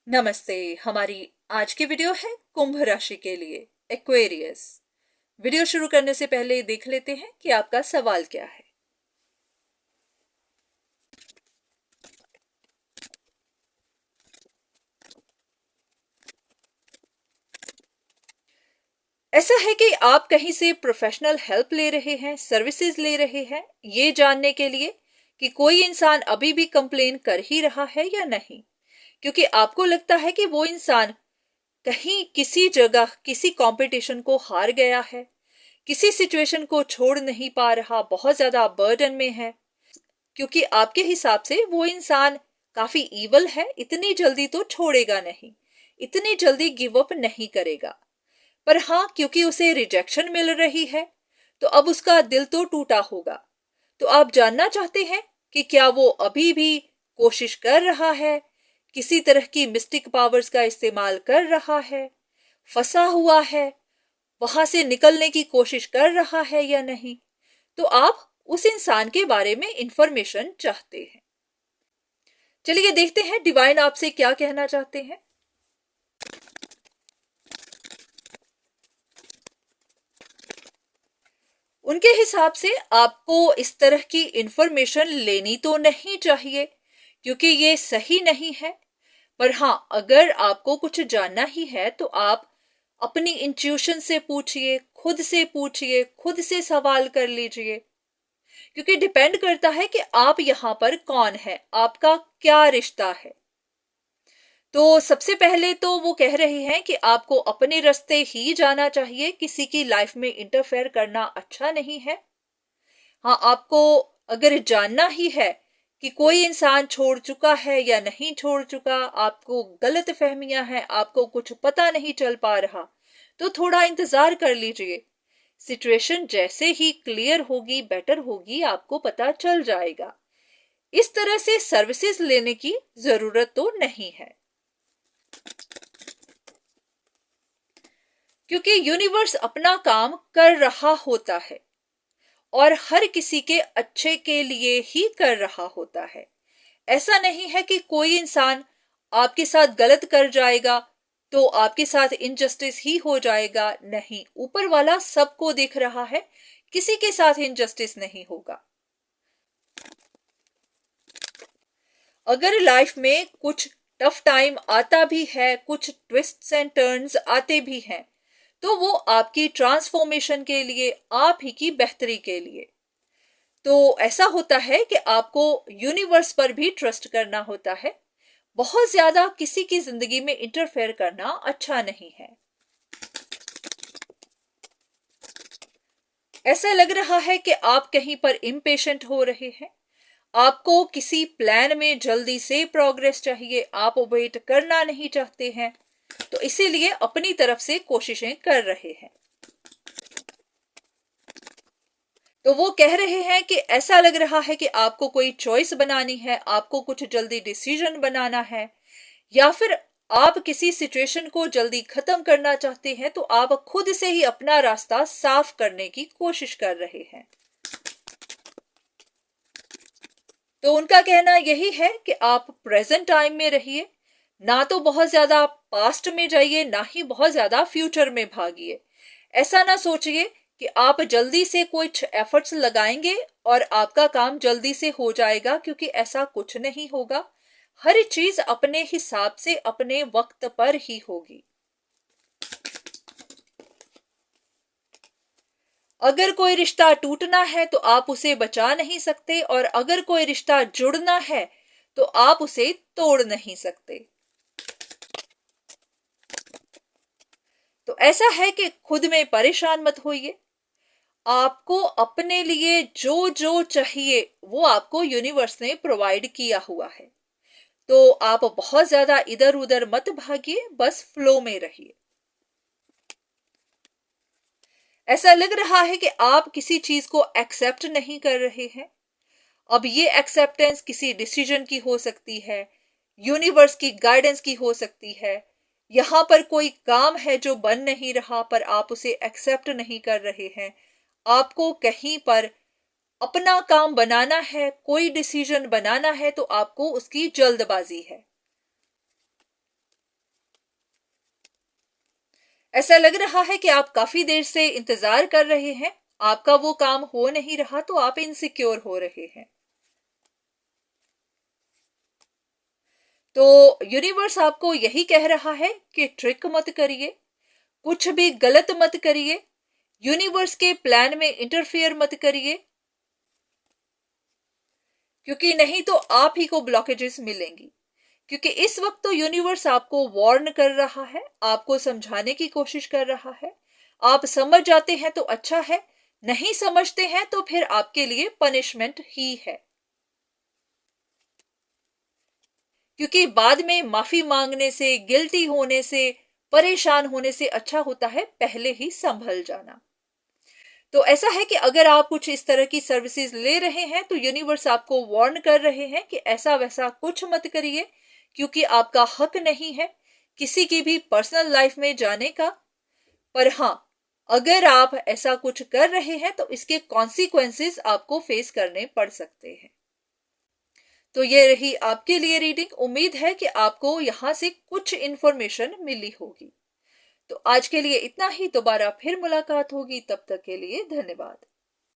नमस्ते। हमारी आज की वीडियो है कुंभ राशि के लिए, एक्वेरियस। वीडियो शुरू करने से पहले देख लेते हैं कि आपका सवाल क्या है। ऐसा है कि आप कहीं से प्रोफेशनल हेल्प ले रहे हैं, सर्विसेज ले रहे हैं, ये जानने के लिए कि कोई इंसान अभी भी कंप्लेन कर ही रहा है या नहीं, क्योंकि आपको लगता है कि वो इंसान कहीं किसी जगह किसी कंपटीशन को हार गया है, किसी सिचुएशन को छोड़ नहीं पा रहा, बहुत ज्यादा बर्डन में है। क्योंकि आपके हिसाब से वो इंसान काफी ईवल है, इतनी जल्दी तो छोड़ेगा नहीं, इतनी जल्दी गिव अप नहीं करेगा। पर हाँ, क्योंकि उसे रिजेक्शन मिल रही है तो अब उसका दिल तो टूटा होगा। तो आप जानना चाहते हैं कि क्या वो अभी भी कोशिश कर रहा है, किसी तरह की मिस्टिक पावर्स का इस्तेमाल कर रहा है, फंसा हुआ है, वहां से निकलने की कोशिश कर रहा है या नहीं। तो आप उस इंसान के बारे में इंफॉर्मेशन चाहते हैं। चलिए देखते हैं डिवाइन आपसे क्या कहना चाहते हैं। उनके हिसाब से आपको इस तरह की इंफॉर्मेशन लेनी तो नहीं चाहिए, क्योंकि ये सही नहीं है। पर हाँ, अगर आपको कुछ जानना ही है तो आप अपनी इंट्यूशन से पूछिए, खुद से पूछिए, खुद से सवाल कर लीजिए। क्योंकि डिपेंड करता है कि आप यहाँ पर कौन है, आपका क्या रिश्ता है। तो सबसे पहले तो वो कह रहे हैं कि आपको अपने रास्ते ही जाना चाहिए, किसी की लाइफ में इंटरफेयर करना अच्छा नहीं है। हाँ, आपको अगर जानना ही है कि कोई इंसान छोड़ चुका है या नहीं छोड़ चुका, आपको गलत फहमियां हैं, आपको कुछ पता नहीं चल पा रहा, तो थोड़ा इंतजार कर लीजिए। सिचुएशन जैसे ही क्लियर होगी, बेटर होगी, आपको पता चल जाएगा। इस तरह से सर्विसेज लेने की जरूरत तो नहीं है, क्योंकि यूनिवर्स अपना काम कर रहा होता है और हर किसी के अच्छे के लिए ही कर रहा होता है। ऐसा नहीं है कि कोई इंसान आपके साथ गलत कर जाएगा तो आपके साथ इनजस्टिस ही हो जाएगा। नहीं, ऊपर वाला सबको देख रहा है, किसी के साथ इनजस्टिस नहीं होगा। अगर लाइफ में कुछ टफ टाइम आता भी है, कुछ ट्विस्ट्स एंड टर्न्स आते भी हैं, तो वो आपकी ट्रांसफॉर्मेशन के लिए, आप ही की बेहतरी के लिए। तो ऐसा होता है कि आपको यूनिवर्स पर भी ट्रस्ट करना होता है। बहुत ज्यादा किसी की जिंदगी में इंटरफेयर करना अच्छा नहीं है। ऐसा लग रहा है कि आप कहीं पर इम्पेशेंट हो रहे हैं, आपको किसी प्लान में जल्दी से प्रोग्रेस चाहिए, आप वेट करना नहीं चाहते हैं, तो इसीलिए अपनी तरफ से कोशिशें कर रहे हैं। तो वो कह रहे हैं कि ऐसा लग रहा है कि आपको कोई चॉइस बनानी है, आपको कुछ जल्दी डिसीजन बनाना है, या फिर आप किसी सिचुएशन को जल्दी खत्म करना चाहते हैं, तो आप खुद से ही अपना रास्ता साफ करने की कोशिश कर रहे हैं। तो उनका कहना यही है कि आप प्रेजेंट टाइम में रहिए, ना तो बहुत ज्यादा पास्ट में जाइए, ना ही बहुत ज्यादा फ्यूचर में भागिए। ऐसा ना सोचिए कि आप जल्दी से कुछ एफर्ट्स लगाएंगे और आपका काम जल्दी से हो जाएगा, क्योंकि ऐसा कुछ नहीं होगा। हर चीज अपने हिसाब से अपने वक्त पर ही होगी। अगर कोई रिश्ता टूटना है तो आप उसे बचा नहीं सकते, और अगर कोई रिश्ता जुड़ना है तो आप उसे तोड़ नहीं सकते। तो ऐसा है कि खुद में परेशान मत होइए। आपको अपने लिए जो जो चाहिए वो आपको यूनिवर्स ने प्रोवाइड किया हुआ है। तो आप बहुत ज्यादा इधर उधर मत भागिए, बस फ्लो में रहिए। ऐसा लग रहा है कि आप किसी चीज को एक्सेप्ट नहीं कर रहे हैं। अब ये एक्सेप्टेंस किसी डिसीजन की हो सकती है, यूनिवर्स की गाइडेंस की हो सकती है। यहां पर कोई काम है जो बन नहीं रहा, पर आप उसे एक्सेप्ट नहीं कर रहे हैं। आपको कहीं पर अपना काम बनाना है, कोई डिसीजन बनाना है, तो आपको उसकी जल्दबाजी है। ऐसा लग रहा है कि आप काफी देर से इंतजार कर रहे हैं, आपका वो काम हो नहीं रहा तो आप इनसिक्योर हो रहे हैं। तो यूनिवर्स आपको यही कह रहा है कि ट्रिक मत करिए, कुछ भी गलत मत करिए, यूनिवर्स के प्लान में इंटरफेयर मत करिए, क्योंकि नहीं तो आप ही को ब्लॉकेजेस मिलेंगी। क्योंकि इस वक्त तो यूनिवर्स आपको वार्न कर रहा है, आपको समझाने की कोशिश कर रहा है। आप समझ जाते हैं तो अच्छा है, नहीं समझते हैं तो फिर आपके लिए पनिशमेंट ही है। क्योंकि बाद में माफी मांगने से, गिल्टी होने से, परेशान होने से अच्छा होता है पहले ही संभल जाना। तो ऐसा है कि अगर आप कुछ इस तरह की सर्विसेज ले रहे हैं तो यूनिवर्स आपको वार्न कर रहे हैं कि ऐसा वैसा कुछ मत करिए, क्योंकि आपका हक नहीं है किसी की भी पर्सनल लाइफ में जाने का। पर हाँ, अगर आप ऐसा कुछ कर रहे हैं तो इसके कॉन्सिक्वेंसेस आपको फेस करने पड़ सकते हैं। तो ये रही आपके लिए रीडिंग। उम्मीद है कि आपको यहाँ से कुछ इंफॉर्मेशन मिली होगी। तो आज के लिए इतना ही, दोबारा फिर मुलाकात होगी, तब तक के लिए धन्यवाद।